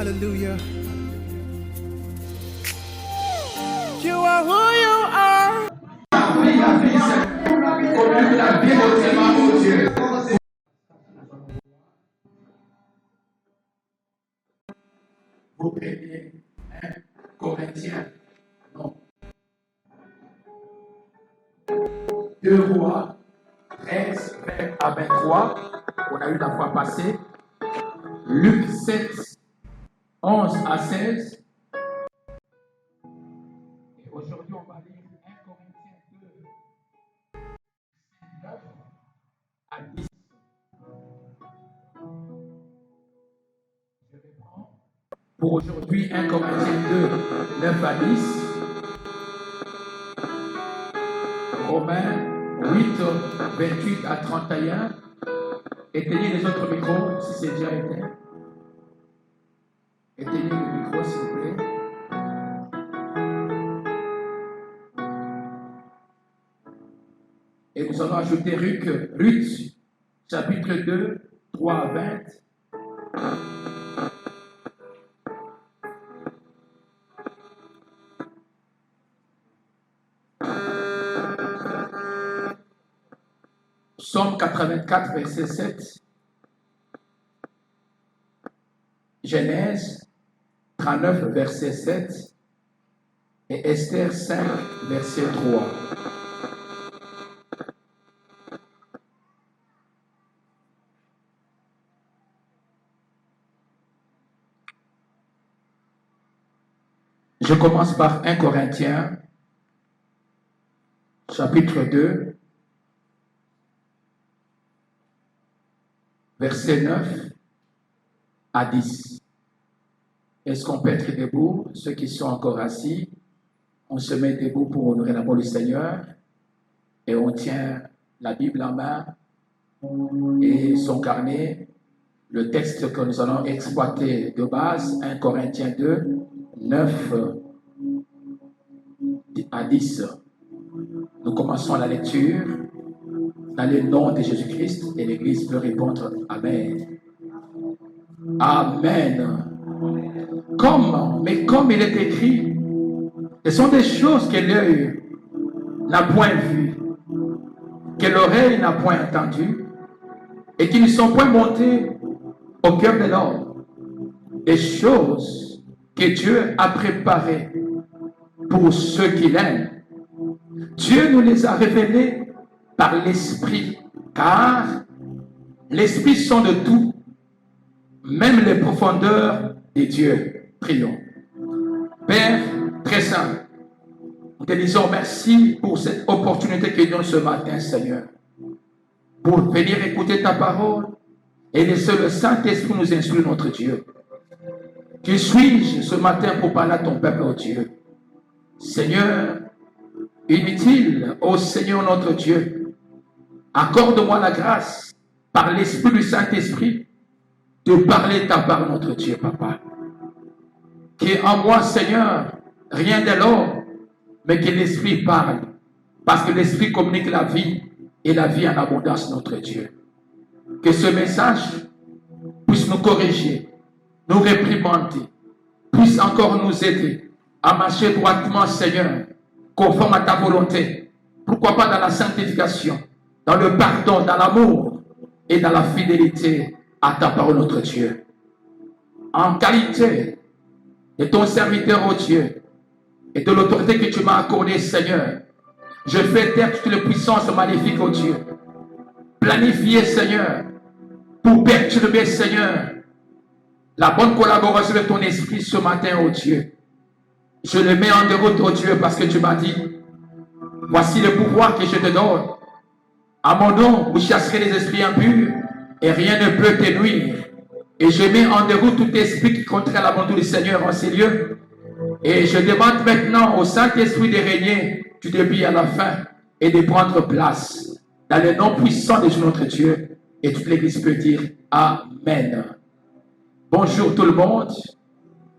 Hallelujah. You are who you are. Vous prenez 1 Corinthiens, non. 2 Rois 13, 20 à 23, on a eu la fois passée. Luc 7, 11 à 16. Et aujourd'hui, on va lire 1 Corinthiens 2, 9 à 10. Je reprends. Pour aujourd'hui, 1 Corinthiens 2, 9 à 10. Romains 8, 28 à 31. Éteignez les autres micros si c'est déjà éteint. Éteignez le micro s'il vous plaît. Et nous allons ajouter Ruth, chapitre 2, 3 à 20. Psaume 84, verset 7. Genèse 39, verset 7. Et Esther 5, verset 3. Je commence par 1 Corinthiens, chapitre 2, verset 9 à 10. Est-ce qu'on peut être debout? Ceux qui sont encore assis, on se met debout pour honorer la parole du Seigneur et on tient la Bible en main et son carnet. Le texte que nous allons exploiter de base, 1 Corinthiens 2, 9 à 10. Nous commençons la lecture dans le nom de Jésus-Christ et l'Église peut répondre Amen. Amen. Comme il est écrit, ce sont des choses que l'œil n'a point vues, que l'oreille n'a point entendues et qui ne sont point montées au cœur de l'homme. Des choses que Dieu a préparées pour ceux qui l'aiment. Dieu nous les a révélées par l'Esprit, car l'Esprit sonde de tout, même les profondeurs de Dieu. Prions. Père très saint, nous te disons merci pour cette opportunité que nous avons ce matin, Seigneur, pour venir écouter ta parole et laisser le Saint-Esprit nous instruire, notre Dieu. Qui suis-je ce matin pour parler à ton peuple, oh Dieu? Seigneur, inutile, ô Seigneur notre Dieu, accorde-moi la grâce, par l'Esprit du Saint-Esprit, de parler ta parole, notre Dieu, Papa. Qui en moi, Seigneur, rien de l'homme, mais que l'Esprit parle, parce que l'Esprit communique la vie, et la vie en abondance, notre Dieu. Que ce message puisse nous corriger, nous réprimander, puisse encore nous aider à marcher droitement, Seigneur, conforme à ta volonté. Pourquoi pas dans la sanctification, dans le pardon, dans l'amour et dans la fidélité à ta parole, notre Dieu. En qualité de ton serviteur, oh Dieu, et de l'autorité que tu m'as accordée, Seigneur, je fais taire toutes les puissances maléfiques, oh Dieu. Planifier, Seigneur, pour perturber, Seigneur, la bonne collaboration de ton esprit ce matin, oh Dieu. Je le mets en déroute, oh Dieu, parce que tu m'as dit, voici le pouvoir que je te donne. À mon nom, vous chasserez les esprits impurs et rien ne peut te nuire. Et je mets en déroute tout esprit qui contraint la bonté du Seigneur en ces lieux. Et je demande maintenant au Saint-Esprit de régner du début à la fin et de prendre place dans le nom puissant de notre Dieu. Et toute l'Église peut dire Amen. Bonjour tout le monde.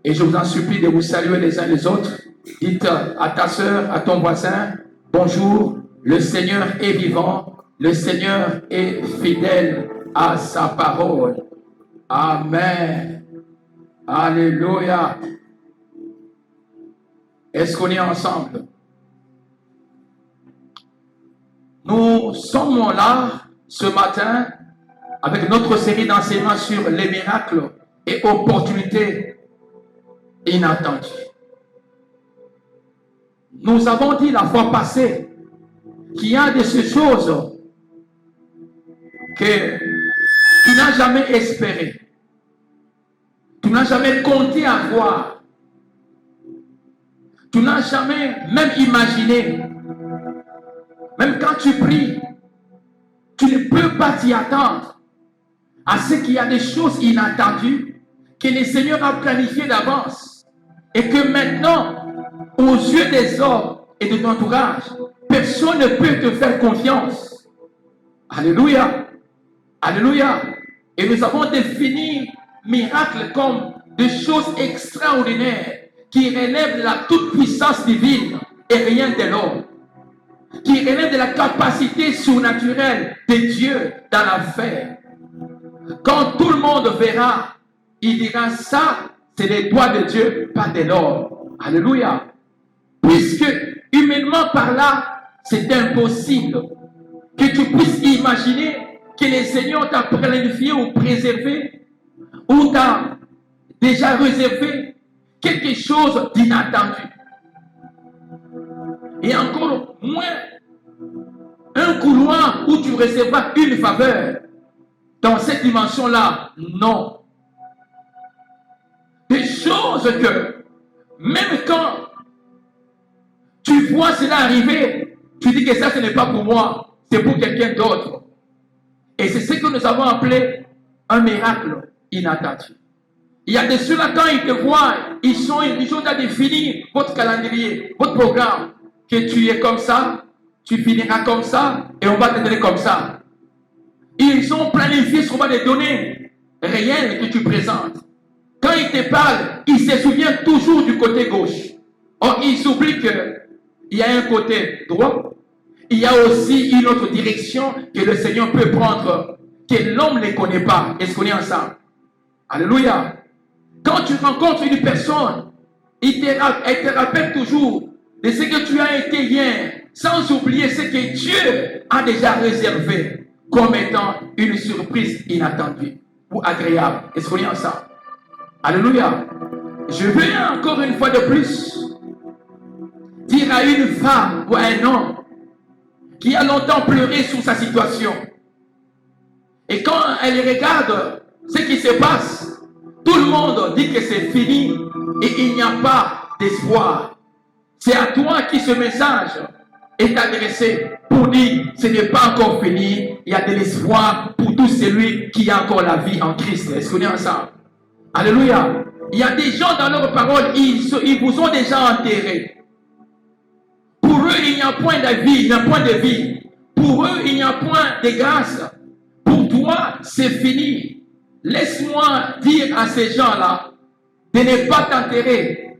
Et je vous en supplie de vous saluer les uns les autres. Dites à ta soeur, à ton voisin, bonjour, le Seigneur est vivant, le Seigneur est fidèle à sa parole. Amen. Alléluia. Est-ce qu'on est ensemble? Nous sommes là ce matin avec notre série d'enseignements sur les miracles et opportunités inattendues. Nous avons dit la fois passée qu'il y a de ces choses que tu n'as jamais espérées. Tu n'as jamais compté avoir. Tu n'as jamais même imaginé. Même quand tu pries, tu ne peux pas t'y attendre à ce qu'il y a des choses inattendues que le Seigneur a planifiées d'avance et que maintenant, aux yeux des hommes et de ton entourage, personne ne peut te faire confiance. Alléluia. Alléluia. Et nous avons défini miracles comme des choses extraordinaires qui relèvent de la toute-puissance divine et rien de l'homme, qui relèvent de la capacité surnaturelle de Dieu dans l'affaire. Quand tout le monde verra, il dira ça, c'est les doigts de Dieu, pas de l'homme. Alléluia. Puisque humainement par là, c'est impossible que tu puisses imaginer que le Seigneur t'a planifié ou préservé ou t'a déjà réservé quelque chose d'inattendu. Et encore moins un couloir où tu recevras une faveur. Dans cette dimension-là, non. Des choses que, même quand tu vois cela arriver, tu dis que ça, ce n'est pas pour moi, c'est pour quelqu'un d'autre. Et c'est ce que nous avons appelé un miracle inattendu. Il y a de ceux-là, quand ils te voient, ils ont déjà défini votre calendrier, votre programme, que tu es comme ça, tu finiras comme ça, et on va te donner comme ça. Ils ont planifié ce qu'on va te donner, réel que tu présentes. Quand ils te parlent, ils se souviennent toujours du côté gauche. Or, ils oublient qu'il y a un côté droit, il y a aussi une autre direction que le Seigneur peut prendre, que l'homme ne connaît pas. Est-ce qu'on est ensemble? Alléluia. Quand tu rencontres une personne, elle te rappelle toujours de ce que tu as été hier, sans oublier ce que Dieu a déjà réservé comme étant une surprise inattendue ou agréable. Est-ce qu'on est ensemble? Alléluia. Je veux encore une fois de plus dire à une femme ou à un homme qui a longtemps pleuré sur sa situation. Et quand elle regarde ce qui se passe, tout le monde dit que c'est fini et il n'y a pas d'espoir. C'est à toi qui ce message est adressé pour dire ce n'est pas encore fini, il y a de l'espoir pour tout celui qui a encore la vie en Christ. Est-ce qu'on est ensemble? Alléluia. Il y a des gens dans leur parole, ils vous ont déjà enterré. Pour eux, il n'y a point de vie, il n'y a point de vie. Pour eux, il n'y a point de grâce. Pour toi, c'est fini. Laisse-moi dire à ces gens-là de ne pas t'enterrer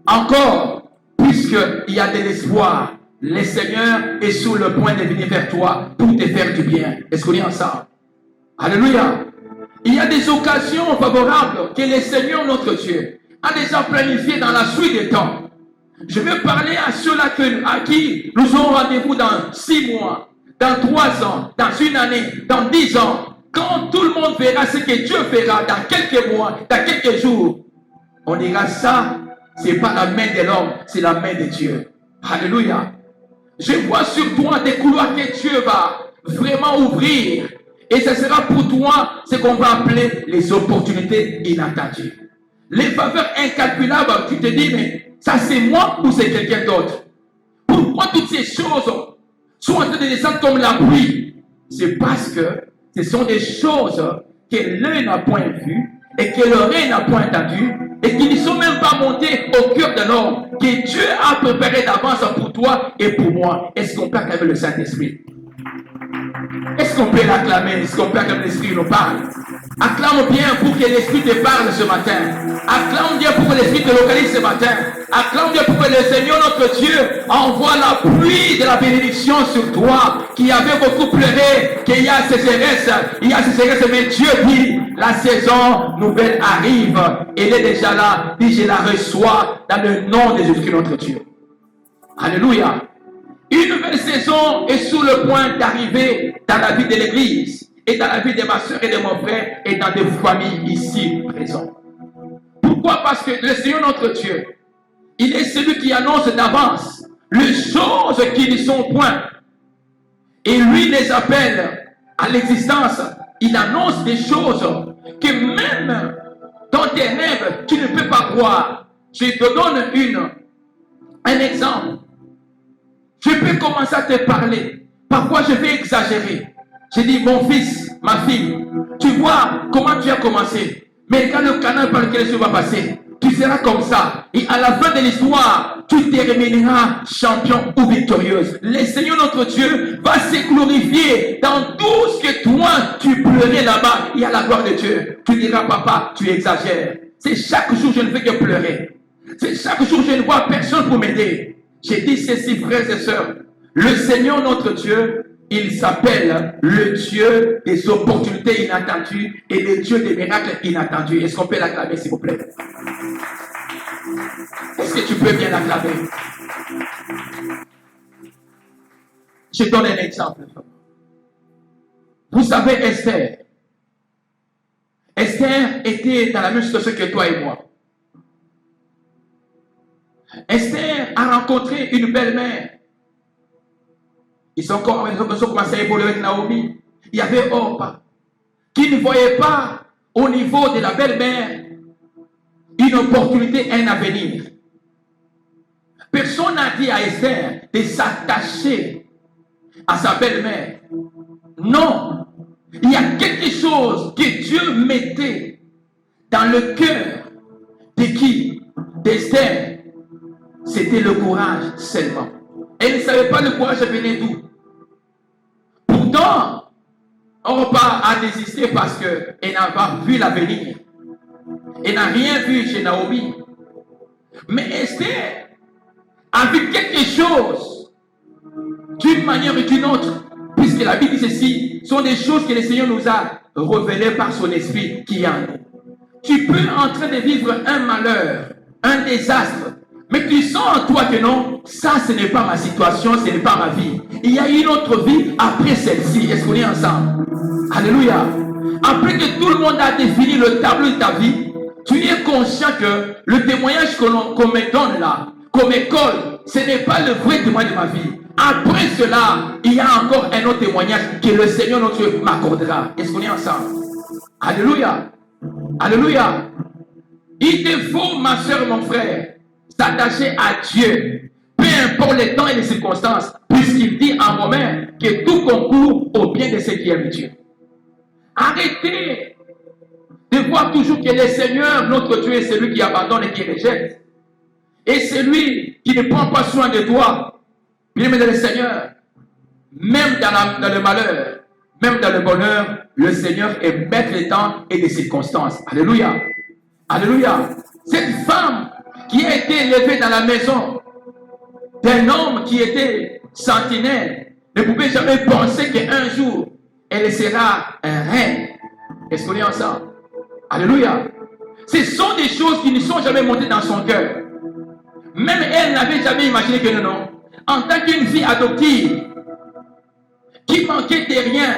encore, puisqu'il y a de l'espoir. Le Seigneur est sur le point de venir vers toi pour te faire du bien. Est-ce qu'on est ensemble? Alléluia. Il y a des occasions favorables que le Seigneur, notre Dieu, a déjà planifiées dans la suite des temps. Je veux parler à ceux-là à qui nous aurons rendez-vous dans 6 mois, dans 3 ans, dans 1 année, dans 10 ans. Quand tout le monde verra ce que Dieu fera dans quelques mois, dans quelques jours, on dira ça, c'est pas la main de l'homme, c'est la main de Dieu. Alléluia. Je vois sur toi des couloirs que Dieu va vraiment ouvrir. Et ce sera pour toi ce qu'on va appeler les opportunités inattendues. Les faveurs incalculables, tu te dis, mais ça c'est moi ou c'est quelqu'un d'autre? Pourquoi toutes ces choses sont en train de descendre comme la pluie? C'est parce que ce sont des choses que l'œil n'a point vues et que l'oreille n'a point entendues et qui ne sont même pas montées au cœur de l'homme, que Dieu a préparé d'avance pour toi et pour moi. Est-ce qu'on peut acclamer le Saint-Esprit? Est-ce qu'on peut l'acclamer? Est-ce qu'on peut acclamer l'Esprit nous parle? Acclame bien pour que l'Esprit te parle ce matin. Acclame bien pour que l'Esprit te localise ce matin. Acclame bien pour que le Seigneur notre Dieu envoie la pluie de la bénédiction sur toi, qui avait beaucoup pleuré, qu'il y a sécheresse, mais Dieu dit, la saison nouvelle arrive, elle est déjà là, et je la reçois dans le nom de Jésus notre Dieu. Alléluia. Une nouvelle saison est sur le point d'arriver dans la vie de l'Église et dans la vie de ma soeur et de mon frère et dans des familles ici présentes. Pourquoi? Parce que le Seigneur notre Dieu, il est celui qui annonce d'avance les choses qui ne sont point. Et lui les appelle à l'existence. Il annonce des choses que même dans tes rêves, tu ne peux pas croire. Je te donne un exemple. Je peux commencer à te parler. Parfois, je vais exagérer. Je dis, mon fils, ma fille, tu vois comment tu as commencé. Mais regarde le canal par lequel tu vas passer. Tu seras comme ça. Et à la fin de l'histoire, tu termineras champion ou victorieuse. Le Seigneur notre Dieu va se glorifier dans tout ce que toi, tu pleurais là-bas. Et à la gloire de Dieu, tu diras, papa, tu exagères. C'est chaque jour, je ne fais que pleurer. C'est chaque jour, je ne vois personne pour m'aider. J'ai dit ceci, frères et sœurs. Le Seigneur notre Dieu, il s'appelle le Dieu des opportunités inattendues et le Dieu des miracles inattendus. Est-ce qu'on peut l'acclamer, s'il vous plaît? Est-ce que tu peux bien l'acclamer? Je donne un exemple. Vous savez, Esther. Esther était dans la même situation que toi et moi. Esther a rencontré une belle-mère. Ils ont commencé à évoluer avec Naomi. Il y avait Orpa qui ne voyait pas au niveau de la belle-mère une opportunité, un avenir. Personne n'a dit à Esther de s'attacher à sa belle-mère. Non. Il y a quelque chose que Dieu mettait dans le cœur de qui? D'Esther. C'était le courage seulement. Elle ne savait pas le courage venait d'où. Pourtant, Orpa a désisté parce qu'elle n'a pas vu l'avenir. Elle n'a rien vu chez Naomi. Mais Esther a vu quelque chose d'une manière ou d'une autre. Puisque la Bible dit ceci, sont des choses que le Seigneur nous a révélées par son esprit qui est en nous. Tu peux en train de vivre un malheur, un désastre. Mais tu sens en toi que non, ça ce n'est pas ma situation, ce n'est pas ma vie. Il y a une autre vie après celle-ci. Est-ce qu'on est ensemble? Alléluia. Après que tout le monde a défini le tableau de ta vie, tu es conscient que le témoignage qu'on me donne là, qu'on m'école, ce n'est pas le vrai témoignage de ma vie. Après cela, il y a encore un autre témoignage que le Seigneur notre Dieu m'accordera. Est-ce qu'on est ensemble? Alléluia. Alléluia. Il te faut, ma soeur, mon frère, s'attacher à Dieu, peu importe les temps et les circonstances, puisqu'il dit en Romains que tout concourt au bien de ceux qui aiment Dieu. Arrêtez de voir toujours que le Seigneur, notre Dieu, est celui qui abandonne et qui rejette. Et celui qui ne prend pas soin de toi. Bien aimé le Seigneur, même dans le malheur, même dans le bonheur, le Seigneur est maître des temps et des circonstances. Alléluia. Alléluia. Cette femme qui a été élevée dans la maison d'un homme qui était sentinelle ne pouvait jamais penser qu'un jour elle sera un reine. Est-ce qu'on est ensemble? Alléluia. Ce sont des choses qui ne sont jamais montées dans son cœur. Même elle n'avait jamais imaginé que non. En tant qu'une fille adoptive qui manquait de rien,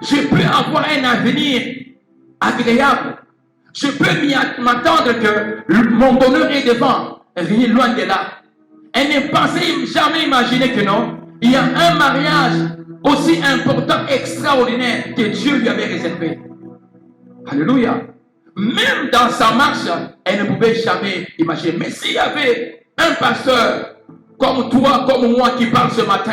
je peux avoir un avenir agréable. Je peux m'attendre que mon bonheur est devant, rien loin de là. Elle ne pensait jamais imaginer que non, il y a un mariage aussi important, extraordinaire que Dieu lui avait réservé. Alléluia. Même dans sa marche, elle ne pouvait jamais imaginer. Mais s'il y avait un pasteur comme toi, comme moi qui parle ce matin,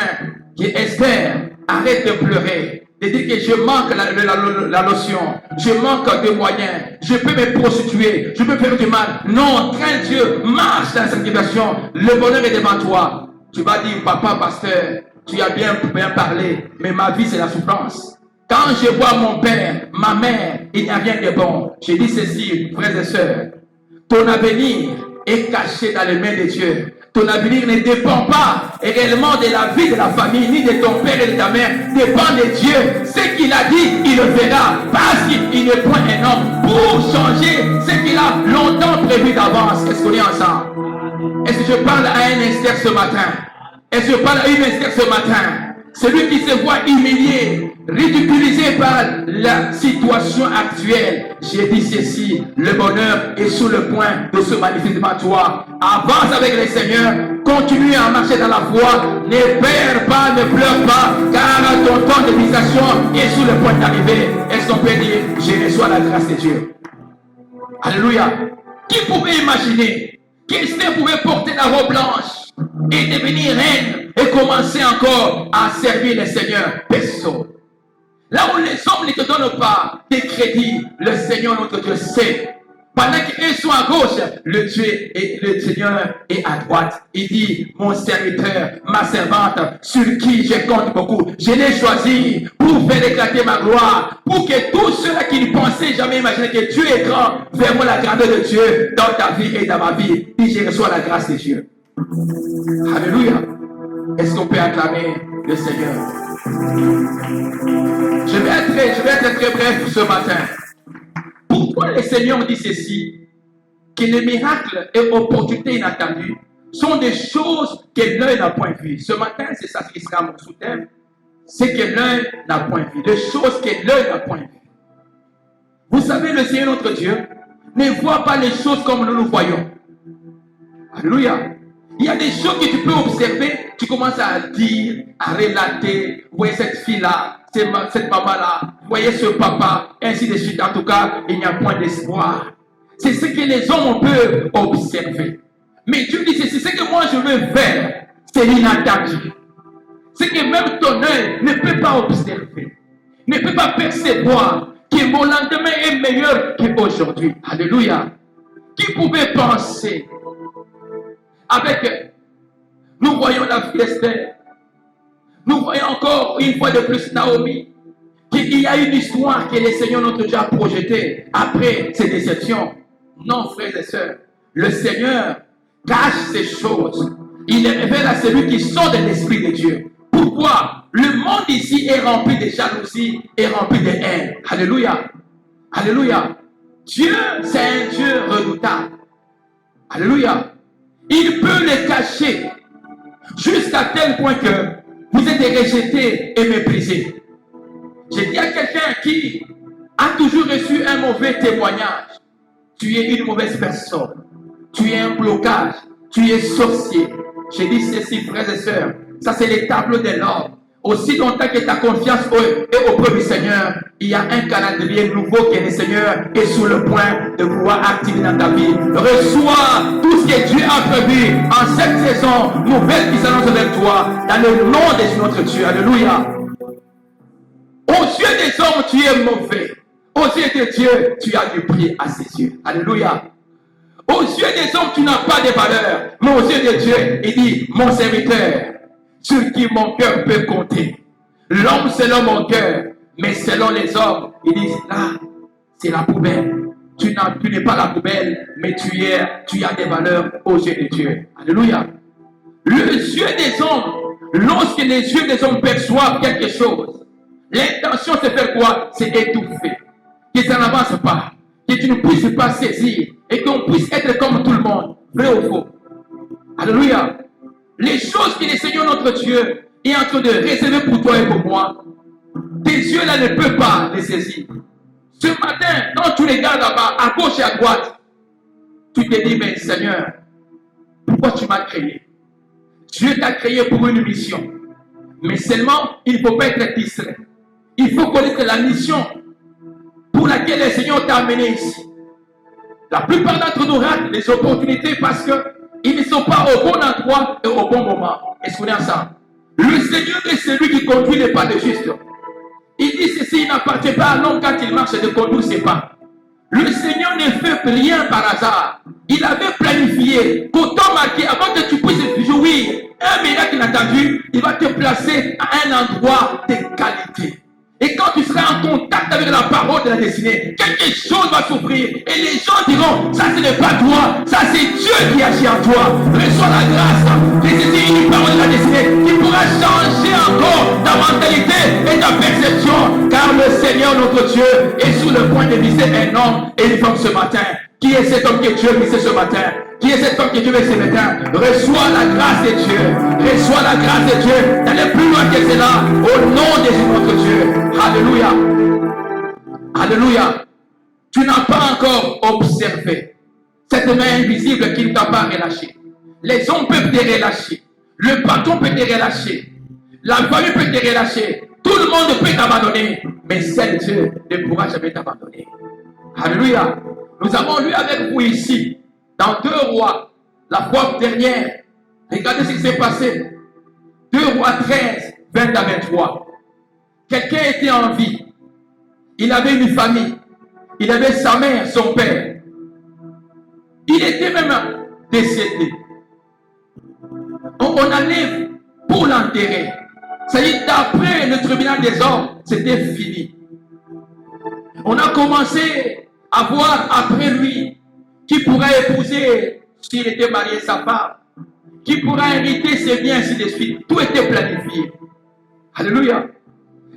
qui est Esther, arrête de pleurer. De dire que je manque la notion, je manque de moyens, je peux me prostituer, je peux faire du mal. Non, crains Dieu, marche dans cette situation, le bonheur est devant toi. Tu vas dire, papa, pasteur, tu as bien parlé, mais ma vie c'est la souffrance. Quand je vois mon père, ma mère, il n'y a rien de bon. Je dis ceci, frères et sœurs. Ton avenir est caché dans les mains de Dieu. Ton avenir ne dépend pas réellement de la vie de la famille, ni de ton père et de ta mère. Dépend de Dieu. Ce qu'il a dit, il le fera. Parce qu'il n'est point un homme pour changer ce qu'il a longtemps prévu d'avance. Est-ce qu'on est ensemble? Est-ce que je parle à un Esther ce matin? Est-ce que je parle à une Esther ce matin? Celui qui se voit humilié, ridiculisé par la situation actuelle. J'ai dit ceci, le bonheur est sur le point de se manifester devant toi. Avance avec le Seigneur, continue à marcher dans la foi, ne perds pas, ne pleure pas, car ton temps de visitation est sur le point d'arriver. Est-ce qu'on peut dire, je reçois la grâce de Dieu? Alléluia. Qui pouvait imaginer qu'Esther pouvait porter la robe blanche et devenir reine et commencer encore à servir le Seigneur? Personne. Là où les hommes ne te donnent pas des crédits, le Seigneur notre Dieu sait. Pendant qu'ils sont à gauche, le Seigneur est à droite. Il dit, mon serviteur, ma servante, sur qui je compte beaucoup, je l'ai choisi pour faire éclater ma gloire, pour que tous ceux-là qui ne pensaient jamais imaginer que Dieu est grand, verront la grandeur de Dieu dans ta vie et dans ma vie. Et je reçois la grâce de Dieu. Alléluia. Est-ce qu'on peut acclamer le Seigneur? Je vais être très bref ce matin. Pourquoi le Seigneur dit ceci? Que les miracles et opportunités inattendues sont des choses que l'œil n'a point vues. Ce matin, c'est ça qui sera mon sous-thème. C'est que l'œil n'a point vu. Des choses que l'œil n'a point vues. Vous savez, le Seigneur notre Dieu ne voit pas les choses comme nous voyons. Alléluia. Il y a des choses que tu peux observer, tu commences à dire, à relater. Vous voyez cette fille-là, cette maman-là, vous voyez ce papa, ainsi de suite. En tout cas, il n'y a point d'espoir. C'est ce que les hommes peuvent observer. Mais Dieu dit, c'est ce que moi je veux faire. C'est l'inattendu. C'est que même ton œil ne peut pas observer, ne peut pas percevoir que mon lendemain est meilleur qu'aujourd'hui. Alléluia. Qui pouvait penser avec, nous voyons la fille d'Esther, nous voyons encore une fois de plus Naomi, qu'il y a une histoire que le Seigneur notre Dieu a projetée après ces déceptions. Non, frères et sœurs, le Seigneur cache ces choses. Il les révèle à celui qui sort de l'Esprit de Dieu. Pourquoi? Le monde ici est rempli de jalousie et rempli de haine. Alléluia. Alléluia. Dieu, c'est un Dieu redoutable. Alléluia. Il peut les cacher jusqu'à tel point que vous êtes rejetés et méprisés. J'ai dit à quelqu'un qui a toujours reçu un mauvais témoignage. Tu es une mauvaise personne. Tu es un blocage. Tu es sorcier. J'ai dit ceci, frères et sœurs. Ça, c'est les tableaux de l'ordre. Aussi longtemps que ta confiance est auprès du Seigneur, il y a un calendrier nouveau que le Seigneur est sur le point de pouvoir activer dans ta vie. Reçois tout ce que Dieu a prévu en cette saison nouvelle qui s'annonce avec toi, dans le nom de notre Dieu. Alléluia. Aux yeux des hommes, tu es mauvais. Aux yeux de Dieu, tu as du prix à ses yeux. Alléluia. Aux yeux des hommes, tu n'as pas de valeur. Mais aux yeux de Dieu, il dit, mon serviteur, sur qui mon cœur peut compter. L'homme selon mon cœur, mais selon les hommes, ils disent, là, c'est la poubelle. Tu n'es pas la poubelle, mais tu as des valeurs aux yeux de Dieu. Alléluia. Les yeux des hommes, lorsque les yeux des hommes perçoivent quelque chose, l'intention c'est faire quoi? C'est étouffer. Que ça n'avance pas. Que tu ne puisses pas saisir. Et qu'on puisse être comme tout le monde. Vrai ou faux? Alléluia. Les choses que le Seigneur notre Dieu est en train de réserver pour toi et pour moi, tes yeux là ne peuvent pas les saisir. Ce matin, quand tu regardes là-bas, à gauche et à droite, tu te dis, mais Seigneur, pourquoi tu m'as créé? Dieu t'a créé pour une mission. Mais seulement, il ne faut pas être distrait. Il faut connaître la mission pour laquelle le Seigneur t'a amené ici. La plupart d'entre nous ratent les opportunités parce qu'ils ne sont pas au bon endroit et au bon moment. Est-ce qu'on est ensemble? Le Seigneur est celui qui conduit les pas de juste. Il dit ceci, il n'appartient pas à l'homme quand il marche de conduire ses pas. Le Seigneur ne fait rien par hasard. Il avait planifié qu'au temps marqué, avant que tu puisses jouir un miracle inattendu, il va te placer à un endroit de qualité. Et quand tu seras en contact avec la parole de la destinée, quelque chose va s'ouvrir. Et les gens diront, ça ce n'est pas toi, ça c'est Dieu qui agit en toi. Reçois la grâce de saisir une parole de la destinée qui pourra changer encore ta mentalité et ta perception. Car le Seigneur notre Dieu est sur le point de viser un homme et une femme ce matin. Qui est cet homme que Dieu visait ce matin? Qui est cet homme que Dieu veut ce matin? Reçois la grâce de Dieu. Reçois la grâce de Dieu. D'aller plus loin que cela. Au nom de notre Dieu. Alléluia. Alléluia. Tu n'as pas encore observé cette main invisible qui ne t'a pas relâché. Les hommes peuvent te relâcher. Le patron peut te relâcher. La famille peut te relâcher. Tout le monde peut t'abandonner. Mais seul Dieu ne pourra jamais t'abandonner. Alléluia. Nous avons lu avec vous ici, dans 2 Rois, la fois dernière. Regardez ce qui s'est passé. 2 Rois 13, 20 à 23. Quelqu'un était en vie. Il avait une famille. Il avait sa mère, son père. Il était même décédé. On allait pour l'enterrer. C'est-à-dire, d'après le tribunal des hommes, c'était fini. On a commencé à voir après lui qui pourrait épouser s'il était marié sa femme, qui pourrait hériter ses biens, ainsi de suite. Tout était planifié. Alléluia.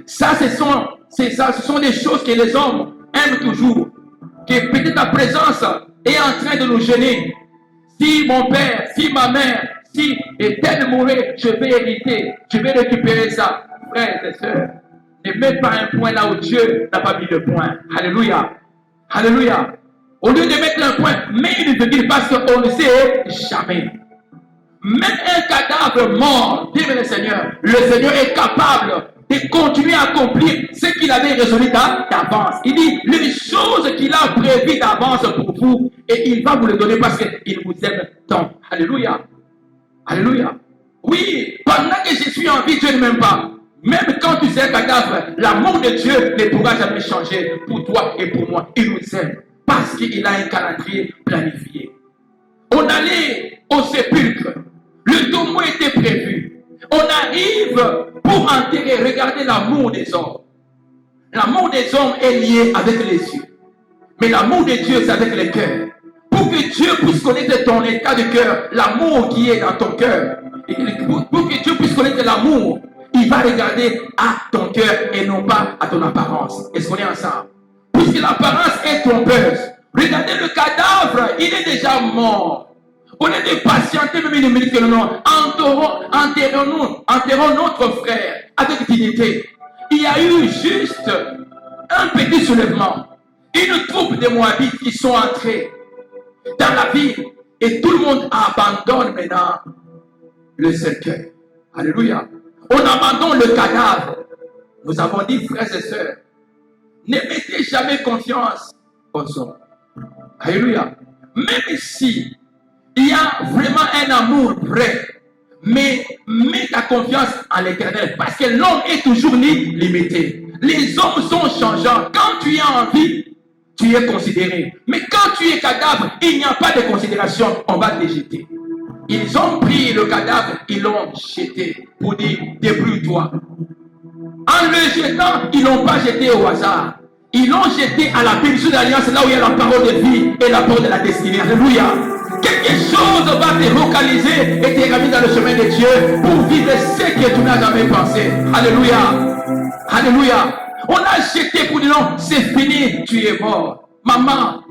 Ça, ce sont des choses que les hommes aiment toujours. Que peut-être la présence est en train de nous gêner. Si mon père, si ma mère, si tel mourait, je vais hériter, je vais récupérer ça. Frères et sœurs, ne mets pas un point là où Dieu n'a pas mis le point. Alléluia. Alléluia. Au lieu de mettre un point, mets une virgule parce qu'on ne sait jamais. Même un cadavre mort, dit le Seigneur est capable de continuer à accomplir ce qu'il avait résolu d'avance. Il dit les choses qu'il a prévues d'avance pour vous et il va vous le donner parce qu'il vous aime tant. Alléluia. Alléluia. Oui, pendant que je suis en vie, Dieu ne m'aime pas. Même quand tu sais cadavre, l'amour de Dieu ne pourra jamais changer pour toi et pour moi. Il nous aime parce qu'il a un calendrier planifié. On allait au sépulcre. Le tombeau était prévu. On arrive pour enterrer. Regardez l'amour des hommes. L'amour des hommes est lié avec les yeux. Mais l'amour de Dieu, c'est avec le cœur. Pour que Dieu puisse connaître ton état de cœur, l'amour qui est dans ton cœur. Pour que Dieu puisse connaître l'amour, il va regarder à ton cœur et non pas à ton apparence. Est-ce qu'on est ensemble? Puisque l'apparence est trompeuse. Regardez le cadavre, il est déjà mort. On est de patienter même une minute que nous enterrons notre frère avec dignité. Il y a eu juste un petit soulèvement. Une troupe de Moabites qui sont entrés dans la ville et tout le monde abandonne maintenant le cercueil. Alléluia. On abandonne le cadavre. Nous avons dit, frères et sœurs, ne mettez jamais confiance aux hommes. Alléluia. Même si il y a vraiment un amour vrai, mais mets ta confiance en l'Éternel parce que l'homme est toujours limité. Les hommes sont changeants. Quand tu es en vie, tu es considéré. Mais quand tu es cadavre, il n'y a pas de considération. On va te jeter. Ils ont pris le cadavre, ils l'ont jeté pour dire débrouille-toi. En le jetant, ils ne l'ont pas jeté au hasard. Ils l'ont jeté à la bénédiction de l'alliance, là où il y a la parole de vie et la parole de la destinée. Alléluia. Quelque chose va te localiser et te ramener dans le chemin de Dieu pour vivre ce que tu n'as jamais pensé. Alléluia. Alléluia. On a jeté pour dire non, c'est fini, tu es mort. Maman,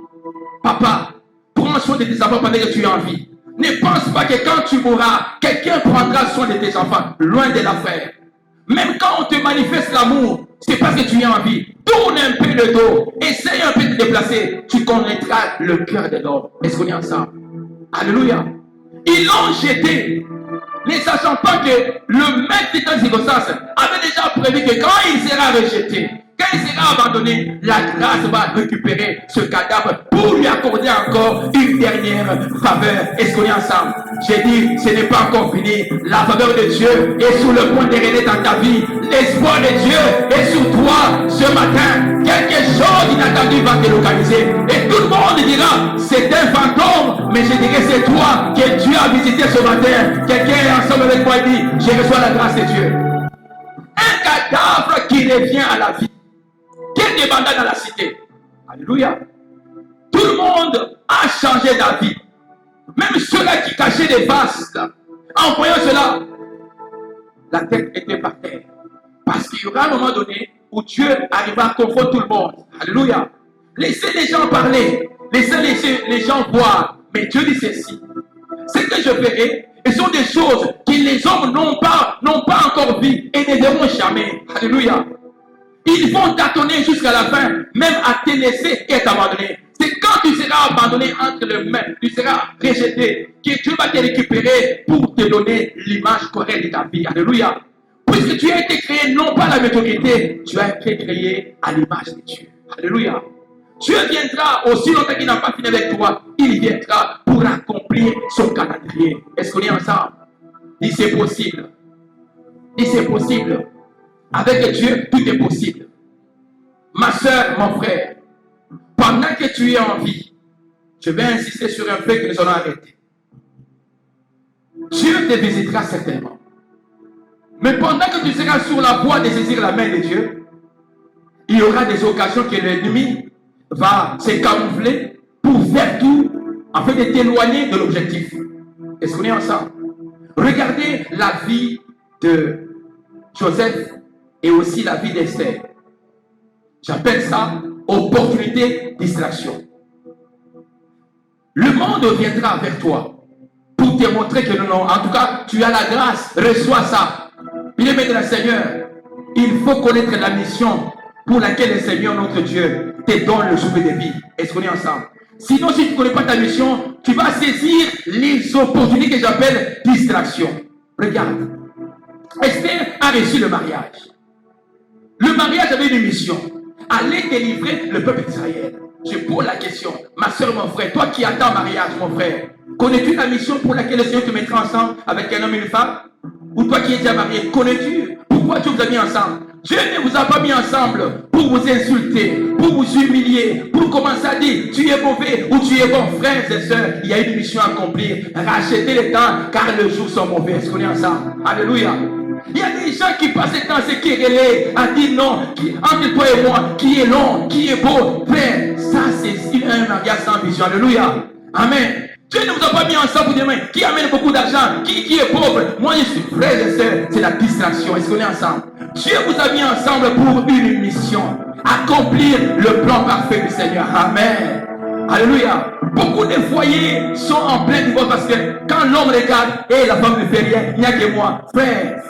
papa, prends soin de tes enfants pendant que tu es en vie. Ne pense pas que quand tu mourras, quelqu'un prendra soin de tes enfants. Loin de l'affaire. Même quand on te manifeste l'amour, c'est parce que tu es en vie. Tourne un peu le dos. Essaye un peu de te déplacer. Tu connaîtras le cœur de l'homme. Est-ce qu'on est ensemble? Alléluia. Ils l'ont jeté. Ne sachant pas que le maître des temps circonstances avait déjà prévu que quand il sera rejeté, quand il sera abandonné, la grâce va récupérer ce cadavre pour lui accorder encore une dernière faveur. Est-ce qu'on est ensemble? J'ai dit, ce n'est pas encore fini. La faveur de Dieu est sur le point de régner dans ta vie. L'espoir de Dieu est sur toi ce matin. Quelque chose d'inattendu va te localiser. Et tout le monde dira, c'est un fantôme. Mais je dirais, c'est toi que Dieu a visité ce matin. Quelqu'un est ensemble avec moi et dit, je reçois la grâce de Dieu. Un cadavre qui revient à la vie. Quel demanda dans la cité? Alléluia. Tout le monde a changé d'avis. Même ceux-là qui cachaient des vases, en voyant cela, la tête était par terre. Parce qu'il y aura un moment donné où Dieu arrivera à confronter tout le monde. Alléluia. Laissez les gens parler. Laissez les gens voir. Mais Dieu dit ceci. Ce que je ferai, ce sont des choses que les hommes n'ont pas encore vues et ne verront jamais. Alléluia. Ils vont t'attendre jusqu'à la fin, même à te laisser et t'abandonner. C'est quand tu seras abandonné entre les mains, tu seras rejeté, que Dieu va te récupérer pour te donner l'image correcte de ta vie. Alléluia. Puisque tu as été créé non pas à la médiocrité, tu as été créé à l'image de Dieu. Alléluia. Dieu viendra aussi longtemps qu'il n'a pas fini avec toi. Il viendra pour accomplir son calendrier. Est-ce qu'on est ensemble? Dis c'est possible. Dis c'est possible. Avec Dieu, tout est possible. Ma soeur, mon frère, pendant que tu es en vie, je vais insister sur un fait que nous allons arrêter. Dieu te visitera certainement. Mais pendant que tu seras sur la voie de saisir la main de Dieu, il y aura des occasions que l'ennemi va se camoufler pour faire tout afin de t'éloigner de l'objectif. Est-ce qu'on est ensemble? Regardez la vie de Joseph et aussi la vie d'Esther. J'appelle ça opportunité, distraction. Le monde viendra vers toi pour te montrer que non, en tout cas, tu as la grâce, reçois ça. Bien-aimé de la Seigneur, il faut connaître la mission pour laquelle le Seigneur, notre Dieu, te donne le souffle de vie. Est-ce qu'on est ensemble? Sinon, si tu ne connais pas ta mission, tu vas saisir les opportunités que j'appelle distraction. Regarde, Esther a reçu le mariage. Le mariage avait une mission. Aller délivrer le peuple d'Israël. Je pose la question, ma soeur, mon frère, toi qui attends mariage, mon frère, connais-tu la mission pour laquelle le Seigneur te mettra ensemble avec un homme et une femme? Ou toi qui es déjà marié, connais-tu pourquoi Dieu vous a mis ensemble? Dieu ne vous a pas mis ensemble pour vous insulter, pour vous humilier, pour commencer à dire tu es mauvais ou tu es bon. Frères et sœurs, il y a une mission à accomplir. Rachetez le temps car les jours sont mauvais. Est-ce qu'on est ensemble? Alléluia. Il y a des gens qui passent le temps à se quereller, à dire non, entre toi et moi, qui est long, qui est beau. Frère, ça c'est un mariage sans vision. Alléluia. Amen. Dieu ne vous a pas mis ensemble pour demain. Qui amène beaucoup d'argent, qui est pauvre. Moi je suis frère et sœur, c'est la distraction. Est-ce qu'on est ensemble? Dieu vous a mis ensemble pour une mission. Accomplir le plan parfait du Seigneur. Amen. Alléluia. Beaucoup de foyers sont en plein divorce parce que quand l'homme regarde, et la femme ne fait rien, il n'y a que moi. Frère.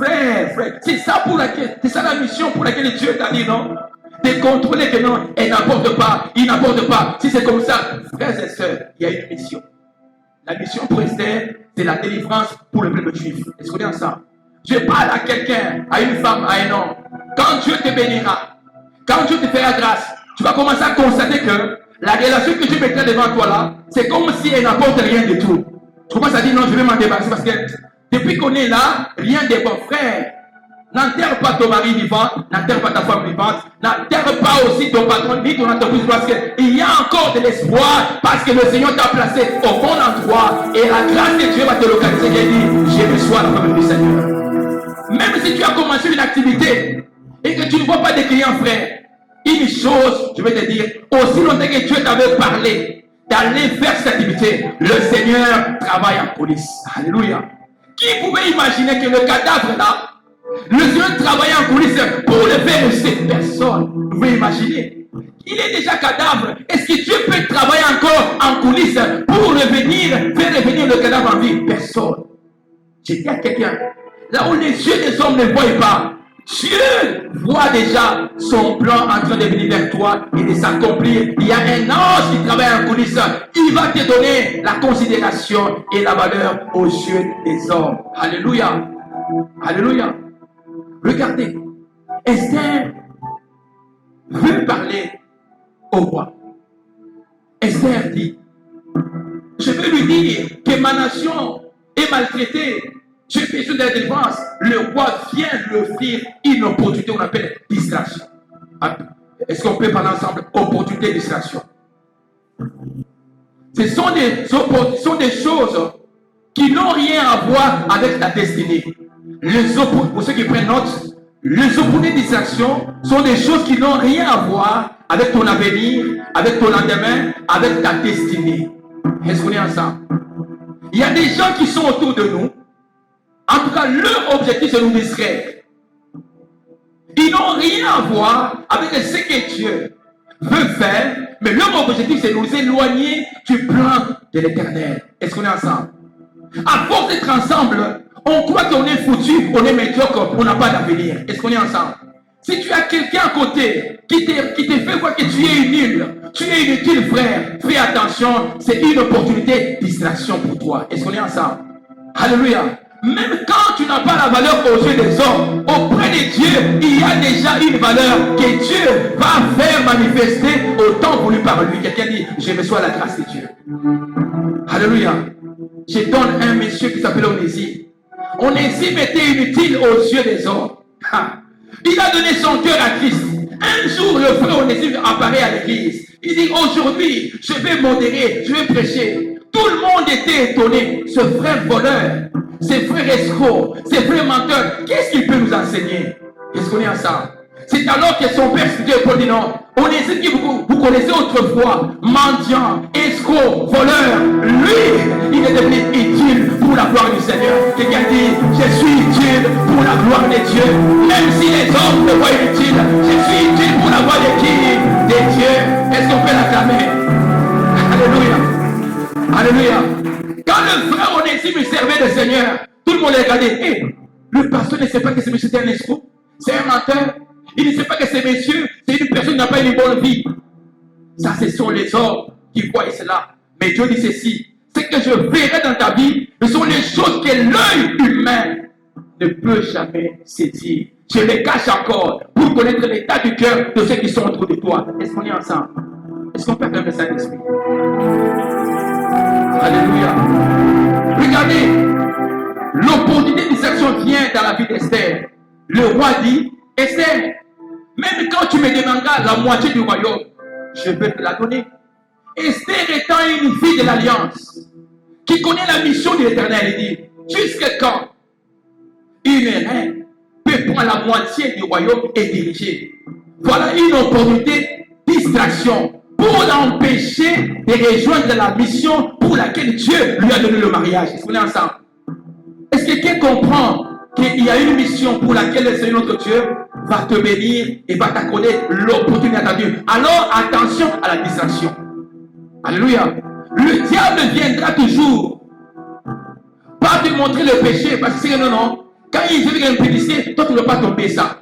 C'est ça la mission pour laquelle Dieu t'a dit non. De contrôler que non, elle n'apporte pas, il n'apporte pas. Si c'est comme ça, frères et sœurs, il y a une mission. La mission pour Esther, c'est la délivrance pour le peuple juif. Est-ce qu'on est ensemble? Je parle à quelqu'un, à une femme, à un homme. Quand Dieu te bénira, quand Dieu te fera grâce, tu vas commencer à constater que la relation que Dieu mettra devant toi là, c'est comme si elle n'apporte rien du tout. Tu commences à dire non, je vais m'en débarrasser parce que depuis qu'on est là, rien n'est bon. Frère, n'enterre pas ton mari vivant, n'enterre pas ta femme vivante, n'enterre pas aussi ton patron ni ton entreprise parce qu'il y a encore de l'espoir parce que le Seigneur t'a placé au bon endroit et la grâce de Dieu va te localiser. Il dit, je reçois la parole du Seigneur. Même si tu as commencé une activité et que tu ne vois pas de clients, frère, une chose, je vais te dire, aussi longtemps que Dieu t'avait parlé d'aller vers cette activité, le Seigneur travaille en coulisses. Alléluia. Qui pouvait imaginer que le cadavre là, le Seigneur travaillait en coulisses pour le faire réussir? Personne. Vous pouvez imaginer. Il est déjà cadavre. Est-ce que Dieu peut travailler encore en coulisses pour faire revenir le cadavre en vie? Personne. J'ai dit à quelqu'un, là où les yeux des hommes ne voient pas, Dieu voit déjà son plan en train de venir vers toi et de s'accomplir. Il y a un ange qui travaille en coulisses. Il va te donner la considération et la valeur aux yeux des hommes. Alléluia. Alléluia. Regardez, Esther veut parler au roi. Esther dit, je veux lui dire que ma nation est maltraitée. J'ai besoin de la défense. Le roi vient lui offrir une opportunité qu'on appelle distraction. Est-ce qu'on peut parler ensemble? Opportunité, distraction. Ce sont des choses qui n'ont rien à voir avec la destinée. Pour ceux qui prennent note, Les opportunités de distraction sont des choses qui n'ont rien à voir avec ton avenir, avec ton lendemain, avec ta destinée. Est-ce qu'on est ensemble? Il y a des gens qui sont autour de nous. En tout cas, leur objectif, c'est de nous distraire. Ils n'ont rien à voir avec ce que Dieu veut faire, mais leur objectif, c'est de nous éloigner du plan de l'Éternel. Est-ce qu'on est ensemble? À force d'être ensemble, on croit qu'on est foutu, on est médiocre, on n'a pas d'avenir. Est-ce qu'on est ensemble? Si tu as quelqu'un à côté qui te fait voir que tu es nul, tu es inutile, frère, fais attention, c'est une opportunité de distraction pour toi. Est-ce qu'on est ensemble? Alléluia. Même quand tu n'as pas la valeur aux yeux des hommes, auprès de Dieu, il y a déjà une valeur que Dieu va faire manifester au temps voulu par lui. Quelqu'un dit, je reçois la grâce de Dieu. Alléluia. Je donne un monsieur qui s'appelle Onésime. Onésime était inutile aux yeux des hommes. Il a donné son cœur à Christ. Un jour, le frère Onésime apparaît à l'église. Il dit, aujourd'hui, je vais modérer, je vais prêcher. Tout le monde était étonné. Ce frère voleur, ce frère escroc, ce frère menteur, qu'est-ce qu'il peut nous enseigner? Est-ce qu'on est ensemble? C'est alors que son père spirituel Paul dit non. Onésime qui vous connaissez autrefois, mendiant, escroc, voleur, lui, il est devenu utile pour la gloire du Seigneur. Quelqu'un dit, je suis utile pour la gloire de Dieu. Même si les hommes me voient utile, je suis utile pour la gloire de qui? De Dieu. Est-ce qu'on peut l'acclamer? Alléluia. Alléluia. Quand le frère Onésime servait le Seigneur, tout le monde a regardé. Hey, le pasteur ne sait pas que ce monsieur était un escroc, c'est un menteur. Il ne sait pas que ce monsieur, c'est une personne qui n'a pas une bonne vie. Ça, ce sont les hommes qui voient cela. Mais Dieu dit ceci. Ce que je verrai dans ta vie, ce sont les choses que l'œil humain ne peut jamais saisir. Je les cache encore pour connaître l'état du cœur de ceux qui sont autour de toi. Est-ce qu'on est ensemble? Est-ce qu'on peut faire un message d'esprit? Alléluia. Regardez, l'opportunité de distraction vient dans la vie d'Esther. Le roi dit, Esther, même quand tu me demanderas la moitié du royaume, je vais te la donner. Esther étant une fille de l'Alliance, qui connaît la mission de l'Éternel, il dit, jusqu'à quand une reine peut prendre la moitié du royaume et diriger? Voilà une opportunité de distraction pour l'empêcher de rejoindre la mission pour laquelle Dieu lui a donné le mariage. Est-ce qu'on est ensemble? Est-ce que quelqu'un comprend qu'il y a une mission pour laquelle le Seigneur notre Dieu va te bénir et va t'accorder l'opportunité à ta vie? Alors attention à la distraction. Alléluia. Le diable viendra toujours pas te montrer le péché, parce que non. Quand il veut qu'il y ait une publicité, toi tu ne veux pas tomber ça.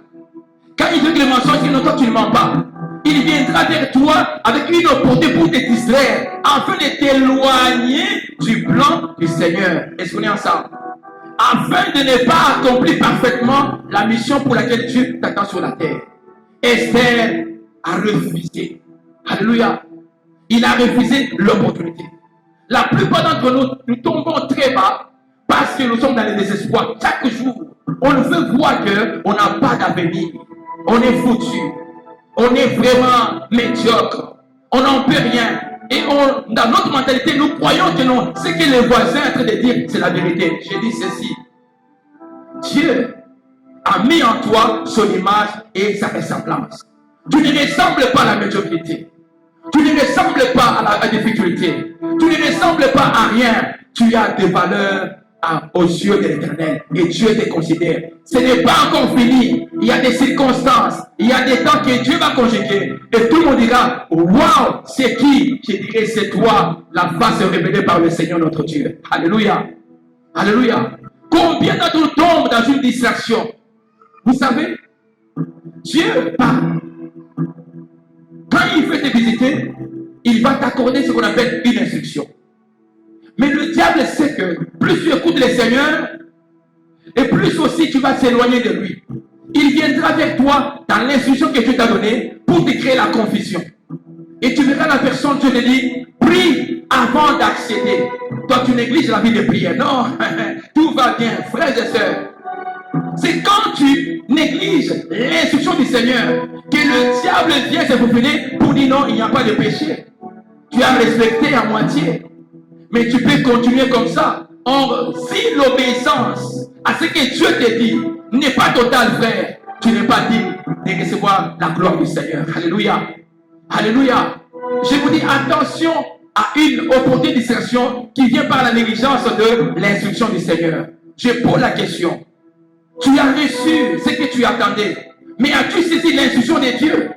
Quand il veut que le mensonge, non, toi tu ne mens pas. Il viendra vers toi avec une opportunité pour te distraire, afin de t'éloigner du plan du Seigneur. Est-ce qu'on est ensemble? Afin de ne pas accomplir parfaitement la mission pour laquelle Dieu t'attend sur la terre. Esther a refusé. Alléluia. Il a refusé l'opportunité. La plupart d'entre nous tombons très bas parce que nous sommes dans le désespoir. Chaque jour, on nous fait voir qu'on n'a pas d'avenir. On est foutu. On est vraiment médiocre. On n'en peut rien. Et dans notre mentalité, nous croyons que non. Ce que les voisins sont en train de dire, c'est la vérité. Je dis ceci. Dieu a mis en toi son image et sa ressemblance. Tu ne ressembles pas à la médiocrité. Tu ne ressembles pas à la difficulté. Tu ne ressembles pas à rien. Tu as des valeurs aux yeux de l'Éternel. Et Dieu te considère. Ce n'est pas encore fini. Il y a des circonstances. Il y a des temps que Dieu va conjuguer. Et tout le monde dira, waouh, c'est qui? Je dirais, c'est toi. La face révélée par le Seigneur notre Dieu. Alléluia. Alléluia. Combien d'entre nous tombent dans une distraction? Vous savez, Dieu parle. Quand il veut te visiter, il va t'accorder ce qu'on appelle une instruction. Mais le diable sait que plus tu écoutes le Seigneur, et plus aussi tu vas s'éloigner de lui. Il viendra vers toi dans l'instruction que Dieu t'a donnée pour te créer la confusion. Et tu verras la personne, Dieu te dit, prie avant d'accéder. Toi, tu négliges la vie de prière. Non, tout va bien, frères et sœurs. C'est quand tu négliges l'instruction du Seigneur que le diable vient se faufiler pour dire non, il n'y a pas de péché. Tu as respecté à moitié. Mais tu peux continuer comme ça. Or, si l'obéissance à ce que Dieu te dit n'est pas totale, frère, tu n'es pas digne de recevoir la gloire du Seigneur. Alléluia. Alléluia. Je vous dis attention à une opportunité de distraction qui vient par la négligence de l'instruction du Seigneur. Je pose la question. Tu as reçu ce que tu attendais, mais as-tu saisi l'instruction de Dieu?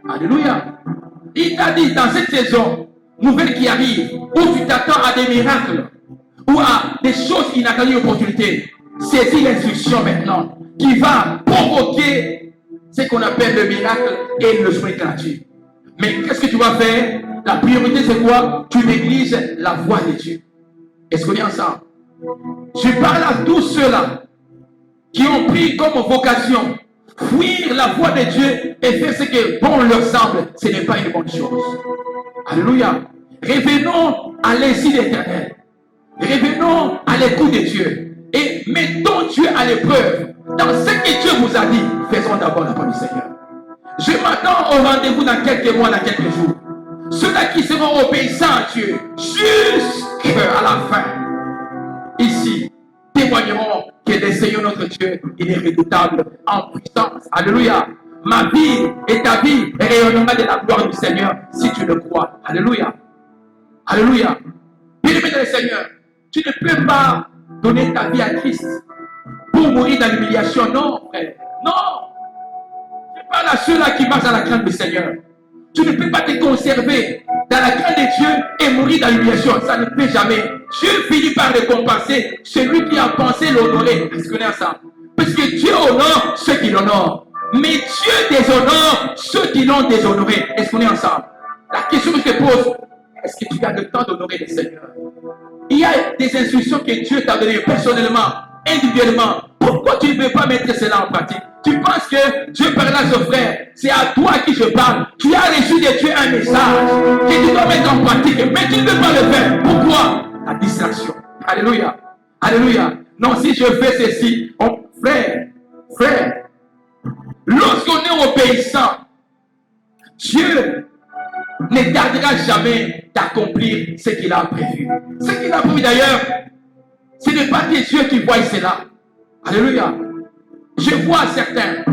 Alléluia. Il t'a dit dans cette saison nouvelle qui arrive, où tu t'attends à des miracles, ou à des choses inattendues, opportunités, saisis l'instruction maintenant, qui va provoquer ce qu'on appelle le miracle et le souhait gratuit. Mais qu'est-ce que tu vas faire? La priorité, c'est quoi? Tu négliges la voix de Dieu. Est-ce qu'on est ensemble? Je parle à tous ceux-là qui ont pris comme vocation fuir la voix de Dieu et faire ce que bon leur semble. Ce n'est pas une bonne chose. Alléluia. Revenons à l'insigne d'Éternel. Revenons à l'écoute de Dieu. Et mettons Dieu à l'épreuve. Dans ce que Dieu vous a dit, faisons d'abord la parole du Seigneur. Je m'attends au rendez-vous dans quelques mois, dans quelques jours. Ceux-là qui seront obéissants à Dieu jusqu'à la fin, ici, témoigneront que le Seigneur notre Dieu, il est redoutable en puissance. Alléluia. Ma vie et ta vie rayonnera de la gloire du Seigneur si tu le crois. Alléluia. Alléluia. Bien-aimé dans le Seigneur, tu ne peux pas donner ta vie à Christ pour mourir dans l'humiliation. Non, frère. Non. Je parle à ceux-là qui marchent dans la crainte du Seigneur. Tu ne peux pas te conserver dans la crainte de Dieu et mourir dans l'humiliation. Ça ne peut jamais. Dieu finit par récompenser celui qui a pensé l'honorer. Est-ce qu'on est ensemble? Parce que Dieu honore ceux qui l'honorent. Mais Dieu déshonore ceux qui l'ont déshonoré. Est-ce qu'on est ensemble? La question que je te pose, est-ce que tu as le temps d'honorer le Seigneur? Il y a des instructions que Dieu t'a données personnellement, individuellement. Pourquoi tu ne veux pas mettre cela en pratique? Tu penses que Dieu parle à son frère? C'est à toi qui je parle. Tu as reçu de Dieu un message que tu dois mettre en pratique, mais tu ne veux pas le faire. Pourquoi? La distraction. Alléluia. Alléluia. Non, si je fais ceci, frère, lorsqu'on est obéissant, Dieu ne tardera jamais d'accomplir ce qu'il a prévu. Ce qu'il a prévu d'ailleurs, ce n'est pas que Dieu qui voit cela. Alléluia. Je vois certains,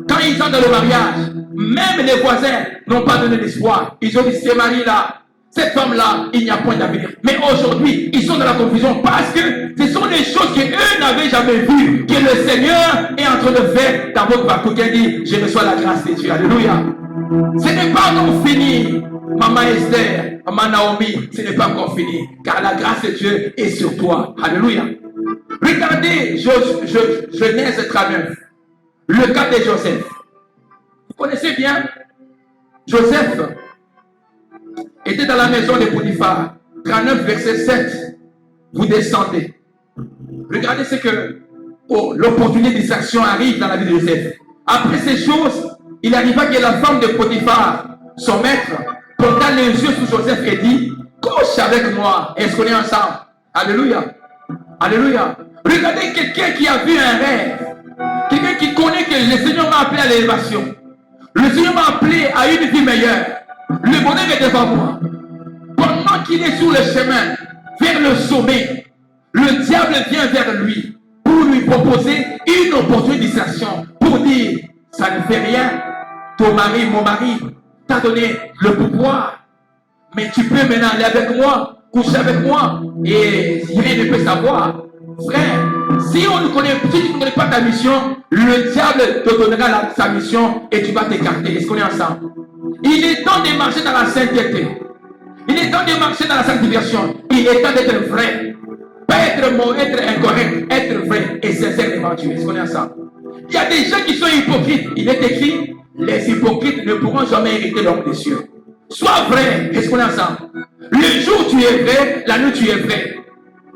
quand ils sont dans le mariage, même les voisins n'ont pas donné d'espoir. Ils ont dit, ce mari-là, cette femme-là, il n'y a point d'avenir. Mais aujourd'hui, ils sont dans la confusion parce que ce sont des choses qu'eux n'avaient jamais vues, que le Seigneur est en train de faire dans votre parcours. Qui dit, je reçois la grâce de Dieu. Alléluia. Ce n'est pas encore fini, Maman Esther, Maman Naomi, ce n'est pas encore fini, car la grâce de Dieu est sur toi. Alléluia. Regardez Genèse 39, le cas de Joseph. Vous connaissez bien, Joseph était dans la maison de Potiphar. 39, verset 7. Vous descendez. Regardez ce que l'opportunité de distraction arrive dans la vie de Joseph. Après ces choses, il arriva que la femme de Potiphar, son maître, porta les yeux sur Joseph et dit, couche avec moi. Est-ce qu'on est ensemble? Alléluia. Alléluia. Regardez quelqu'un qui a vu un rêve. Quelqu'un qui connaît que le Seigneur m'a appelé à l'élévation. Le Seigneur m'a appelé à une vie meilleure. Le bonheur est devant moi. Pendant qu'il est sur le chemin vers le sommet, le diable vient vers lui pour lui proposer une opportunité de distraction. Pour dire, ça ne fait rien. Ton mari, mon mari, t'a donné le pouvoir. Mais tu peux maintenant aller avec moi, coucher avec moi, et rien ne peut savoir. Frère, si tu ne connais pas ta mission, le diable te donnera sa mission et tu vas t'écarter. Est-ce qu'on est ensemble? Il est temps de marcher dans la sainteté. Il est temps de marcher dans la sanctification. Il est temps d'être vrai. Pas être incorrect, être vrai et sincère devant Dieu. Est-ce qu'on est ensemble? Il y a des gens qui sont hypocrites. Il est écrit, les hypocrites ne pourront jamais hériter l'homme des cieux. Sois vrai. Est-ce qu'on est ensemble? Le jour tu es vrai, la nuit tu es vrai.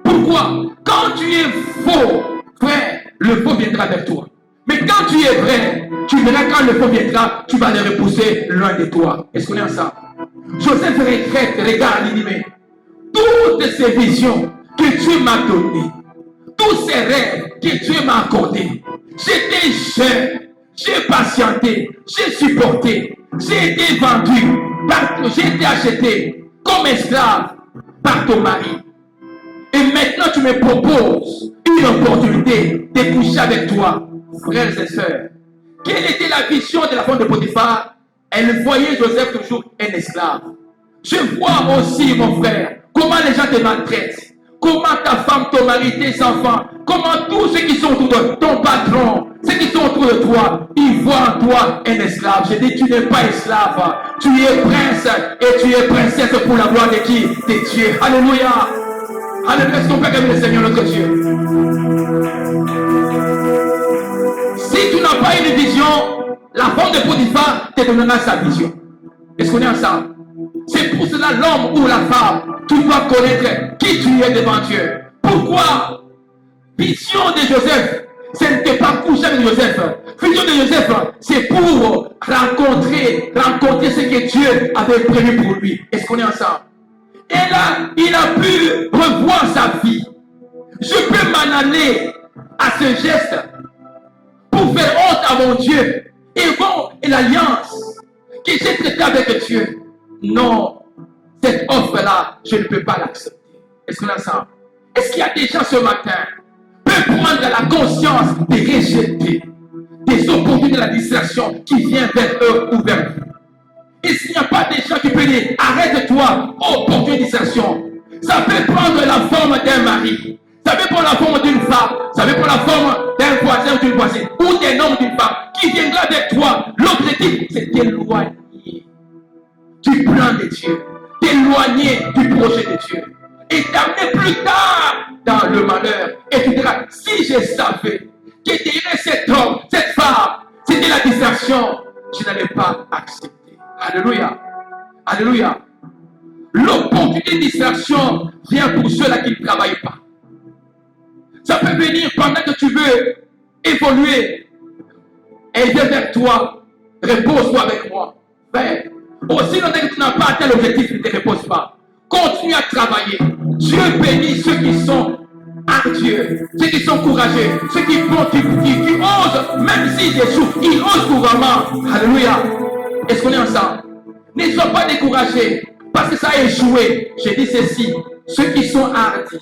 Pourquoi? Quand tu es faux, frère, le faux viendra vers toi. Mais quand tu es vrai, tu verras quand le faux viendra, tu vas le repousser loin de toi. Est-ce qu'on est ensemble? Joseph regarde Niniveh. Toutes ces visions que Dieu m'a données, tous ces rêves que Dieu m'a accordés, j'étais jeune, j'ai patienté, j'ai supporté, j'ai été vendu, j'ai été acheté comme esclave par ton mari. Et maintenant tu me proposes une opportunité de coucher avec toi. Frères et sœurs, Quelle était la vision de la femme de Potiphar? Elle voyait Joseph toujours un esclave. Je vois aussi, mon frère, comment les gens te maltraitent. Comment ta femme, ton mari, tes enfants, comment tous ceux qui sont autour de ton patron, ceux qui sont autour de toi, ils voient en toi un esclave. Je dis, tu n'es pas esclave. Tu es prince et tu es princesse pour la gloire de qui? De Dieu. Alléluia. Alléluia. Est-ce qu'on peut aimer le Seigneur notre Dieu? Si tu n'as pas une vision, la femme de Potiphar te donnera sa vision. Est-ce qu'on est ensemble? C'est pour cela l'homme ou la femme, tu dois connaître qui tu es devant Dieu. Pourquoi? Vision de Joseph, ce n'était pas coucher avec Joseph. Vision de Joseph, c'est pour rencontrer ce que Dieu avait prévu pour lui. Est-ce qu'on est ensemble? Et là, il a pu revoir sa vie. Je peux m'en aller à ce geste pour faire honte à mon Dieu et l'alliance que j'ai traitée avec Dieu. Non, cette offre-là, je ne peux pas l'accepter. Est-ce qu'on est ensemble? Est-ce qu'il y a des gens ce matin qui peuvent prendre la conscience de rejeter des opportunités de la distraction qui viennent vers eux ou vers vous? Est-ce qu'il n'y a pas des gens qui peuvent dire, arrête-toi, opportunité de distraction? Ça peut prendre la forme d'un mari, ça peut prendre la forme d'une femme, ça peut prendre la forme d'un voisin ou d'une voisine, ou d'un homme ou d'une femme qui viendra avec toi. L'objectif, c'est d'éloigner du plan de Dieu, t'éloigner du projet de Dieu et t'amener plus tard dans le malheur. Et tu diras, si je savais que derrière cet homme, cette femme, c'était la distraction, je n'allais pas accepter. Alléluia. Alléluia. L'opportunité de distraction vient pour ceux-là qui ne travaillent pas. Ça peut venir pendant que tu veux évoluer et vient vers toi. Repose-toi avec moi. Frère, aussi longtemps que tu n'as pas atteint l'objectif, ne te repose pas. Continue à travailler. Dieu bénit ceux qui sont ardueux, ceux qui sont courageux, ceux qui vont, qui osent, même s'ils échouent, ils osent couramment. Alléluia. Est-ce qu'on est ensemble? Ne sois pas découragé parce que ça a échoué. Je dis ceci, ceux qui sont hardis,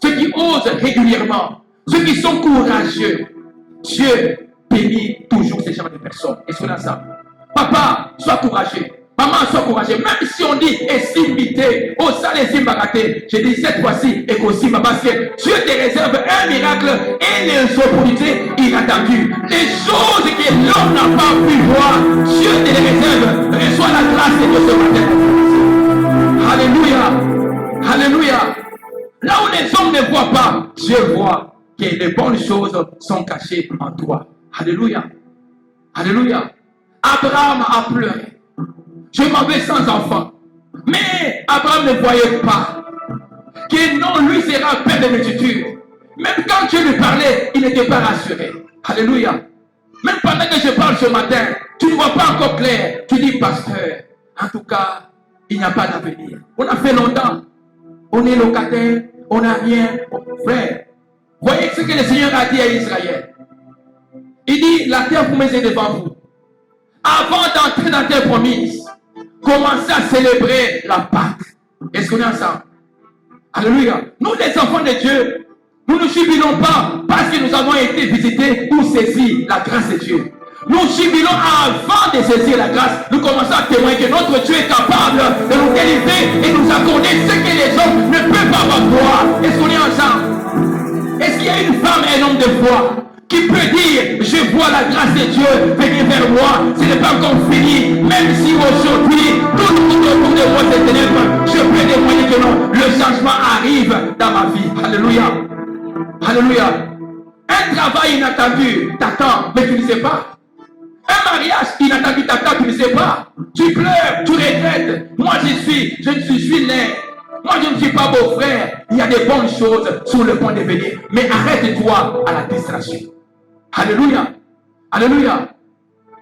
ceux qui osent régulièrement, ceux qui sont courageux, Dieu bénit toujours ces genres de personnes. Est-ce qu'on est ensemble? Papa, sois courageux. Maman, sois courageux. Même si on dit Essimité, au salé Simbaraté, je dis cette fois-ci, et qu'aussi, parce que Dieu te réserve un miracle et les opportunités inattendues. Les choses que l'homme n'a pas pu voir, Dieu te les réserve. Reçois la grâce de Dieu ce matin. Alléluia. Alléluia. Là où les hommes ne voient pas, Dieu voit que les bonnes choses sont cachées en toi. Alléluia. Alléluia. Abraham a pleuré. Je m'en vais sans enfant. Mais Abraham ne voyait pas que non, lui sera père de multitudes. Même quand Dieu lui parlait, il n'était pas rassuré. Alléluia. Même pendant que je parle ce matin, tu ne vois pas encore clair. Tu dis, pasteur, en tout cas, il n'y a pas d'avenir. On a fait longtemps. On est locataire, on n'a rien. Frère, voyez ce que le Seigneur a dit à Israël. Il dit, la terre promise est devant vous. Avant d'entrer dans la terre promise, commencez à célébrer la Pâque. Est-ce qu'on est ensemble? Alléluia. Nous, les enfants de Dieu, nous ne jubilons pas parce que nous avons été visités ou saisir la grâce de Dieu. Nous jubilons avant de saisir la grâce. Nous commençons à témoigner que notre Dieu est capable de nous délivrer et nous accorder ce que les hommes ne peuvent pas voir. Est-ce qu'on est ensemble? Est-ce qu'il y a une femme et un homme de foi qui peut dire, je vois la grâce de Dieu venir vers moi, ce n'est pas encore fini, même si aujourd'hui, tout autour de moi c'est ténèbres, je peux témoigner que non, le changement arrive dans ma vie. Alléluia. Alléluia. Un travail inattendu t'attend, mais tu ne sais pas. Un mariage inattendu t'attend, tu ne sais pas. Tu pleures, tu regrettes. Moi je ne suis né. Moi, je ne suis pas beau frère. Il y a des bonnes choses sur le point de venir. Mais arrête-toi à la distraction. Alléluia. Alléluia.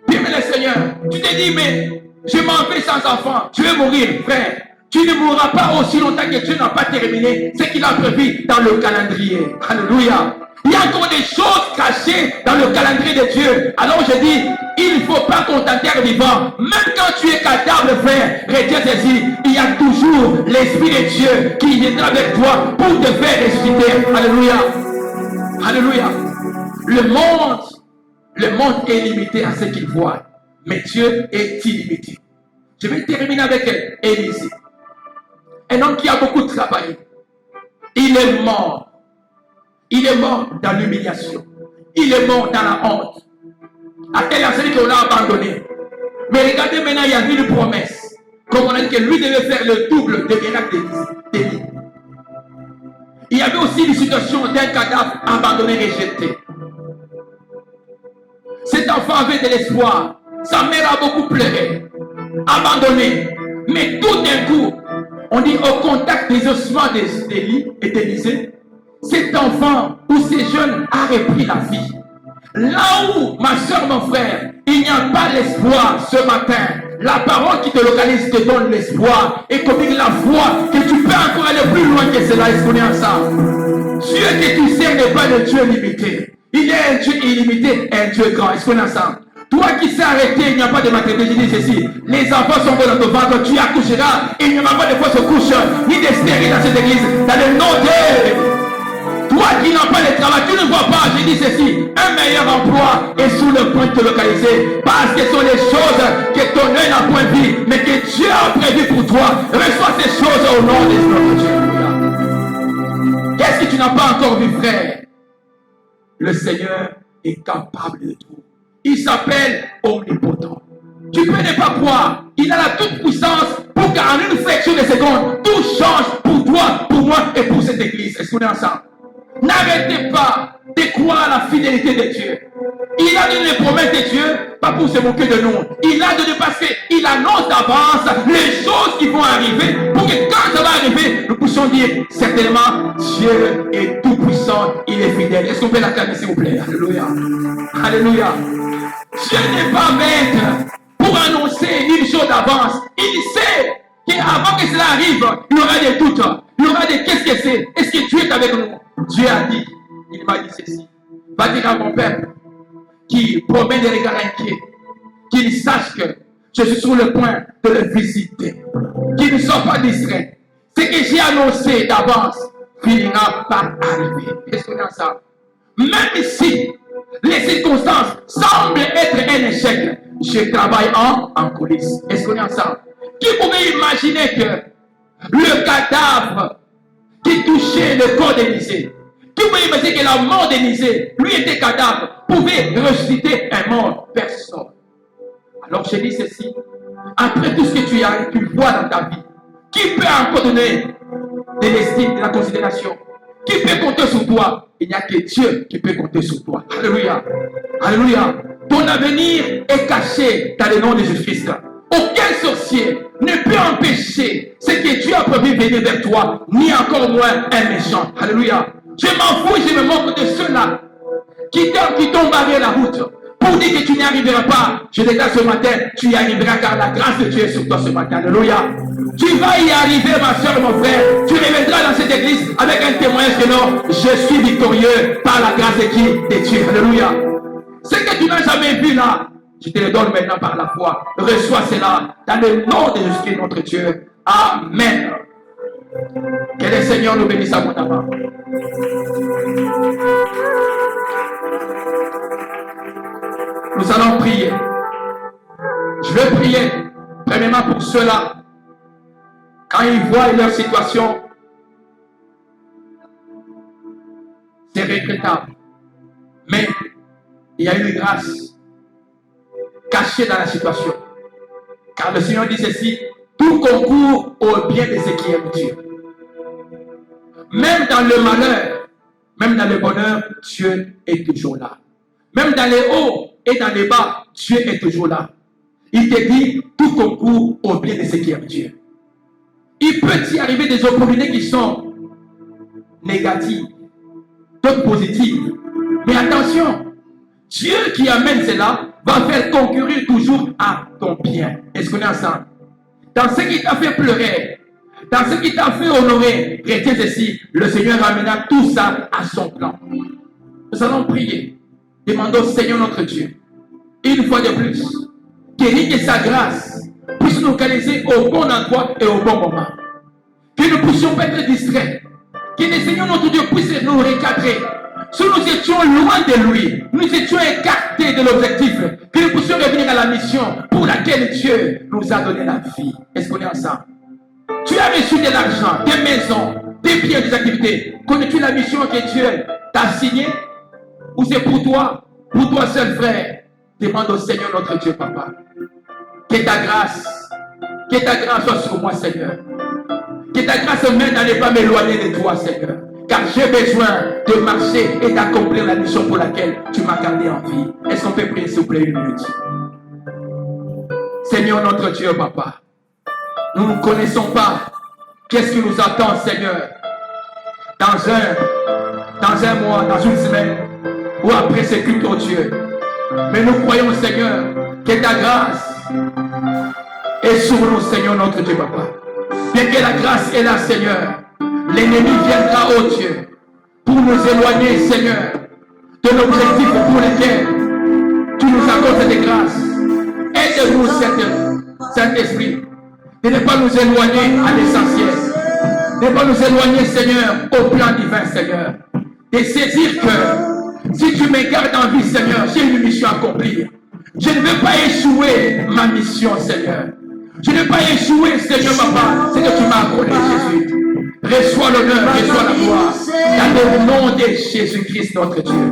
Bien, le Seigneur, tu te dis, mais je m'en vais sans enfant. Tu veux mourir, frère. Tu ne mourras pas aussi longtemps que Dieu n'a pas terminé ce qu'il a prévu dans le calendrier. Alléluia. Il y a encore des choses cachées dans le calendrier de Dieu. Alors je dis, il ne faut pas qu'on t'enterre vivant. Même quand tu es cadavre, frère, retiens ceci. Il y a toujours l'Esprit de Dieu qui viendra avec toi pour te faire ressusciter. Alléluia. Alléluia. Le monde est limité à ce qu'il voit, mais Dieu est illimité. Je vais terminer avec Élisée. Un homme qui a beaucoup travaillé. Il est mort. Il est mort dans l'humiliation. Il est mort dans la honte. À tel celui qu'on a abandonné. Mais regardez maintenant, il y a eu une promesse. Comme on a dit que lui devait faire le double des miracles d'Élie. Il y avait aussi une situation d'un cadavre abandonné, rejeté. Cet enfant avait de l'espoir. Sa mère a beaucoup pleuré, abandonné. Mais tout d'un coup, on dit au contact des ossements d'Élie et d'Élisée, cet enfant ou ces jeunes a repris la vie. Là où, ma soeur, mon frère, il n'y a pas l'espoir ce matin, la parole qui te localise te donne l'espoir et communique la foi que tu peux encore aller plus loin que cela. Est-ce qu'on est ensemble? Dieu que tu sais n'est pas le Dieu limité. Il est un Dieu illimité et un Dieu grand. Est-ce qu'on est ensemble? Toi qui sais arrêter, il n'y a pas de maternité, je dis ceci. Les enfants sont bons dans ton ventre, tu accoucheras. Il n'y aura pas de fausses couches, ni de stériles dans cette église. Dans le nom de... Toi qui n'as pas de travail, tu ne vois pas, je dis ceci. Un meilleur emploi est sous le point de te localiser. Parce que ce sont les choses que ton œil n'a point vues, mais que Dieu a prévu pour toi. Reçois ces choses au nom de notre Dieu. Qu'est-ce que tu n'as pas encore vu, frère? Le Seigneur est capable de tout. Il s'appelle omnipotent. Tu peux ne pas croire. Il a la toute puissance pour qu'en une fraction de seconde, tout change pour toi, pour moi et pour cette église. Est-ce qu'on est ensemble? N'arrêtez pas de croire à la fidélité de Dieu. Il a donné les promesses de Dieu, pas pour se moquer de nous. Il a donné parce qu'il annonce d'avance les choses qui vont arriver pour que quand ça va arriver, nous puissions dire certainement Dieu est tout puissant, il est fidèle. Est-ce qu'on peut l'acclamer s'il vous plaît? Alléluia. Alléluia. Dieu n'est pas maître pour annoncer une chose d'avance. Il sait qu'avant que cela arrive, il y aura des doutes. Il y aura des qu'est-ce que c'est? Est-ce que Dieu est avec nous? Dieu a dit, il m'a dit ceci. Va dire à mon peuple qui promet des regards inquiets, qu'il sache que je suis sur le point de le visiter, qu'il ne soit pas distrait. Ce que j'ai annoncé d'avance finira par arriver. Est-ce qu'on est ensemble? Même si les circonstances semblent être un échec, je travaille en coulisses. Est-ce qu'on est ensemble? Qui pouvait imaginer que le cadavre qui touchait le corps d'Élisée, qui pouvait imaginer que la mort d'Élisée, lui était cadavre, pouvait ressusciter un mort? Personne. Alors je dis ceci, après tout ce que tu as pu voir dans ta vie, qui peut encore donner de l'estime, de la considération? Qui peut compter sur toi? Il n'y a que Dieu qui peut compter sur toi. Alléluia. Alléluia. Ton avenir est caché dans le nom de Jésus-Christ. Aucun sorcier ne peut empêcher ce que Dieu a prévu venir vers toi, ni encore moins un méchant. Alléluia. Je m'en fous et je me moque de ceux-là qui t'ont barré la route pour dire que tu n'y arriveras pas. Je déclare ce matin, tu y arriveras car la grâce de Dieu est sur toi ce matin. Alléluia. Tu vas y arriver, ma soeur et mon frère. Tu reviendras dans cette église avec un témoignage que non, je suis victorieux par la grâce de qui? De Dieu. Alléluia. Ce que tu n'as jamais vu là, je te le donne maintenant par la foi. Reçois cela dans le nom de Jésus-Christ notre Dieu. Amen. Que le Seigneur nous bénisse abondamment. Nous allons prier. Je vais prier premièrement pour ceux-là. Quand ils voient leur situation, c'est regrettable. Mais il y a une grâce cachée dans la situation. Car le Seigneur dit ceci, tout concourt au bien de ceux qui aiment Dieu. Même dans le malheur, même dans le bonheur, Dieu est toujours là. Même dans les hauts et dans les bas, Dieu est toujours là. Il te dit, tout concourt au bien de ceux qui aiment Dieu. Il peut y arriver des opportunités qui sont négatives, d'autres positives. Mais attention, Dieu qui amène cela va faire concourir toujours à ton bien. Est-ce qu'on est ensemble? Dans ce qui t'a fait pleurer, dans ce qui t'a fait honorer, retiens ceci, le Seigneur ramènera tout ça à son plan. Nous allons prier. Demandons au Seigneur notre Dieu, une fois de plus, que sa grâce puisse nous localiser au bon endroit et au bon moment. Que nous ne puissions pas être distraits. Que le Seigneur notre Dieu puisse nous recadrer. Si nous étions loin de lui, nous étions écartés de l'objectif, que nous puissions revenir à la mission pour laquelle Dieu nous a donné la vie. Est-ce qu'on est ensemble? Tu as reçu de l'argent, des maisons, des biens, des activités. Connais-tu la mission que Dieu t'a signée? Ou c'est pour toi seul, frère? Demande au Seigneur notre Dieu, papa. Que ta grâce soit sur moi, Seigneur. Que ta grâce m'aide à ne pas m'éloigner de toi, Seigneur. Car j'ai besoin de marcher et d'accomplir la mission pour laquelle tu m'as gardé en vie. Est-ce qu'on peut prier, s'il vous plaît, une minute? Seigneur notre Dieu, papa. Nous ne connaissons pas qu'est-ce qui nous attend, Seigneur, dans un mois, dans une semaine, ou après ce culte, oh Dieu. Mais nous croyons, Seigneur, que ta grâce est sur nous, Seigneur, notre Dieu, papa. Bien que la grâce est là, Seigneur, l'ennemi viendra, oh Dieu, pour nous éloigner, Seigneur, de l'objectif pour lequel tu nous accordes des grâces. Aide-nous, Saint-Esprit, de ne pas nous éloigner à l'essentiel. De ne pas nous éloigner, Seigneur, au plan divin, Seigneur. De saisir que si tu me gardes en vie, Seigneur, j'ai une mission à accomplir. Je ne veux pas échouer ma mission, Seigneur. Je ne veux pas échouer, Seigneur, papa, ce que tu m'as accordé, Jésus. Reçois l'honneur, reçois la gloire. Dans le nom de Jésus-Christ, notre Dieu.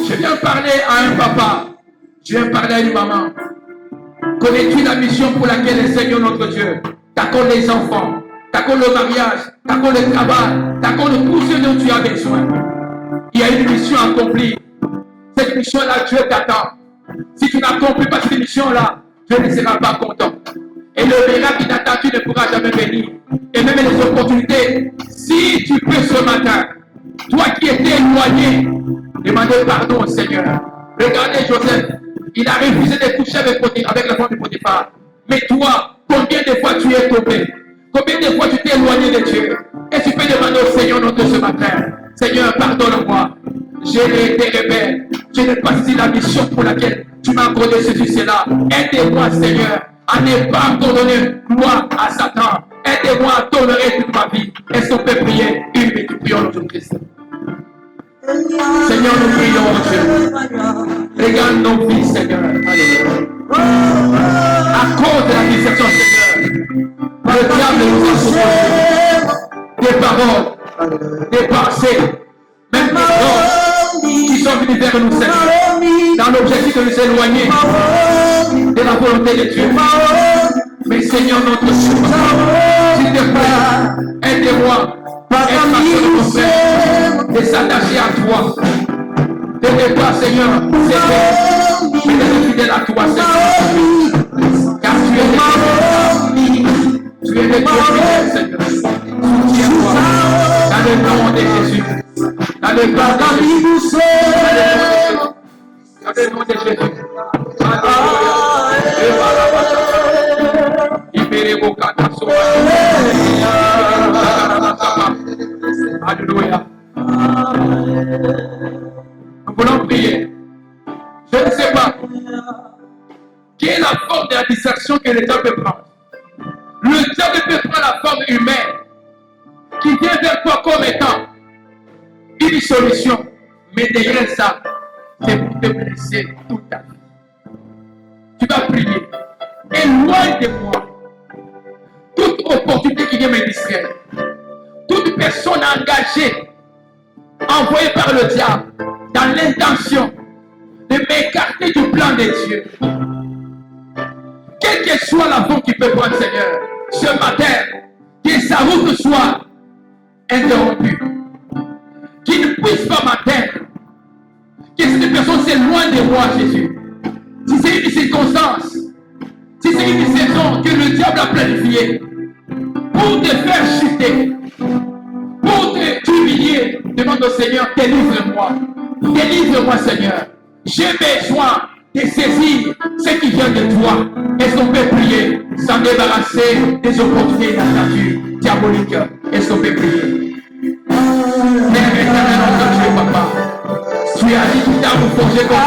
Je viens parler à un papa. Je viens parler à une maman. Connais-tu la mission pour laquelle le Seigneur, notre Dieu, t'accorde les enfants, t'accorde le mariage, t'accorde le travail, t'accorde tout ce dont tu as besoin? Il y a une mission à accomplir. Cette mission-là, Dieu t'attend. Si tu n'accomplis pas cette mission-là, Dieu ne sera pas content. Et le miracle qui t'attend, tu ne pourras jamais venir. Et même les opportunités, si tu peux ce matin, toi qui étais éloigné, demandez pardon au Seigneur. Regardez Joseph, il a refusé de coucher avec la femme de Potiphar. Mais toi, combien de fois tu es tombé? Combien de fois tu t'es éloigné de Dieu? Et tu peux demander au Seigneur notre ce matin, Seigneur, pardonne-moi. J'ai été rebelle. Je n'ai pas saisi la mission pour laquelle tu m'as accordé ceci, cela. Aide-moi, Seigneur, à ne pas donner gloire à Satan. Aide-moi à tolérer toute ma vie. Est-ce qu'on peut prier? Une minute, prions notre Christ. Seigneur, nous prions, Dieu. Regarde nos vies, Seigneur. À cause de la déception, Seigneur, le diable nous a proposé des paroles, des pensées, même des hommes qui sont venus vers nous, Seigneur, dans l'objectif de nous éloigner de la volonté de Dieu. Mais Seigneur, notre Dieu, s'il te plaît, aide-moi. De s'attacher à toi, de ne pas, Seigneur, céder, mais d'être fidèle à toi, Seigneur. Car tu es le Dieu fidèle, Seigneur. Soutiens-toi dans le nom de Jésus. Dans le nom de Jésus. Dans le nom de Jésus. Alléluia. Nous voulons prier. Je ne sais pas quelle est la forme de la distraction que le diable peut prendre. Le diable peut prendre la forme humaine qui vient vers toi comme étant une solution. Mais derrière ça, c'est pour te blesser toute ta vie. Tu vas prier. Éloigne de moi toute opportunité qui vient me distraire. Toute personne engagée, envoyée par le diable, dans l'intention de m'écarter du plan de Dieu. Quelle que soit la forme qu'il peut prendre, Seigneur, ce matin, que sa route soit interrompue. Qu'il ne puisse pas m'atteindre. Que cette personne s'éloigne de moi, Jésus. Si c'est une circonstance, si c'est une saison que le diable a planifiée pour te faire chuter, pour t'humilier, demande au Seigneur, délivre-moi. Délivre-moi, Seigneur. J'ai besoin de saisir ce qui vient de toi. Est-ce qu'on peut prier sans débarrasser des opportunités de la nature diabolique? Est-ce qu'on peut prier? Père éternel, notre Dieu, papa, tu as dit tout à vous forger comme